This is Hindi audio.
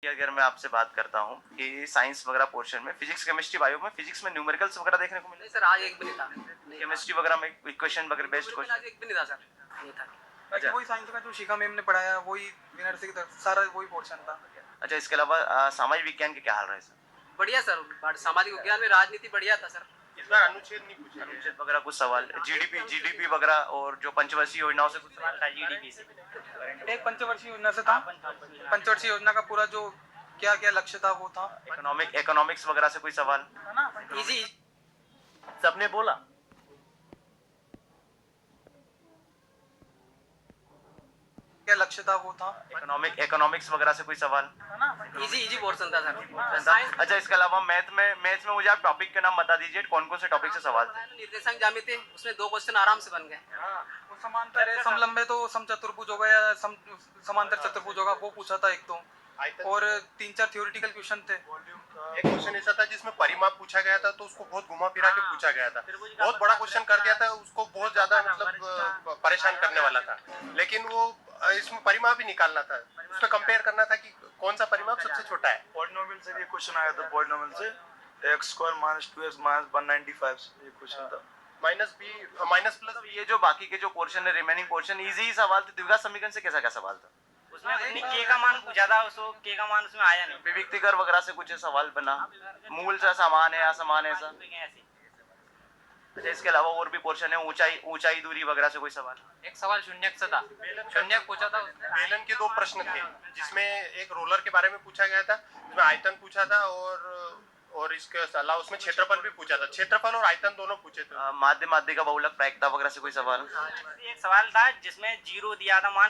कि अगर मैं आपसे बात करता हूँ कि साइंस वगैरह पोर्शन में फिजिक्स केमिस्ट्री बायो में फिजिक्स में न्यूमेरिकल्स वगैरह देखने को मिले? नहीं सर, आज एक भी नहीं था। केमिस्ट्री वगैरह में इक्वेशन वगैरह बेस्ड बिल्कुल, आज क्वेश्चन? एक भी नहीं था सर, नहीं था। बाकी वही साइंस का जो शिखा मैम ने पढ़ाया वही विनर से सारा वही पोर्शन था। अच्छा, इसके अलावा सामाजिक विज्ञान के क्या हाल रहे सर? बढ़िया सर, सामाजिक विज्ञान में राजनीति बढ़िया था सर। इस बार अनुच्छेद नहीं पूछा गया। अनुच्छेद वगैरह कुछ सवाल, जीडीपी वगैरह और जो पंचवर्षीय योजनाओं से कुछ सवाल था जीडीपी से? एक पंचवर्षीय योजना से था। पंचवर्षीय योजना का पूरा जो क्या क्या लक्ष्य था वो था। इकोनॉमिक्स वगैरह से कोई सवाल? इजी। सबने बोला क्या लक्ष्य था वो था। इकोनॉमिक्स वगैरह से कोई सवाल? इजी पोर्शन था सर। साइंस। अच्छा, इसके अलावा मैथ में मुझे आप टॉपिक के नाम बता दीजिए, कौन कौन से टॉपिक से सवाल थे? निर्देशांक ज्यामिति, उसमें 2 क्वेश्चन आराम से बन गए। वो समांतर है, समलंब है तो समचतुर्भुज होगा या समांतर चतुर्भुज होगा वो पूछा था एक तो, और 3-4 थ्योरेटिकल क्वेश्चन थे। एक क्वेश्चन ऐसा था जिसमें परिमाप पूछा गया था, तो उसको बहुत घुमा फिरा के पूछा गया था। बहुत बड़ा क्वेश्चन कर दिया था, उसको बहुत ज्यादा मतलब परेशान करने वाला था। लेकिन वो इसमें परिमाप ही निकालना था, उसमें कंपेयर करना था कि कौन सा परिमाप सबसे छोटा है। पॉलिनोमियल से ये क्वेश्चन आया था, पॉलिनोमियल से x² - 2x - 195 ये क्वेश्चन था। Minus plus. ये जो बाकी के जो पोर्शन है, रिमेनिंग पोर्शन इजी ही सवाल थे। द्विघात समीकरण से कैसा क्या सवाल था? उसमें के का मान पूछा था, उसको के का मान उसमें आया नहीं। विविक्तिकर वगैरह से कुछ सवाल बना, मूल से समान है या समान है ऐसा? अच्छा, इसके अलावा और भी पोर्शन है, ऊंचाई दूरी वगैरह से कोई सवाल? एक सवाल शून्यक से था, शून्यक पूछा था। बेलन के 2 प्रश्न थे, जिसमें एक रोलर के बारे में पूछा गया था, जिसमें आयतन पूछा था और इसके अलावा उसमें क्षेत्रफल भी पूछा था। क्षेत्रफल और आयतन दोनों पूछे थे। माध्य का बहुलक प्रायिकता वगैरह से कोई सवाल? एक सवाल था जिसमें 0 दिया था मान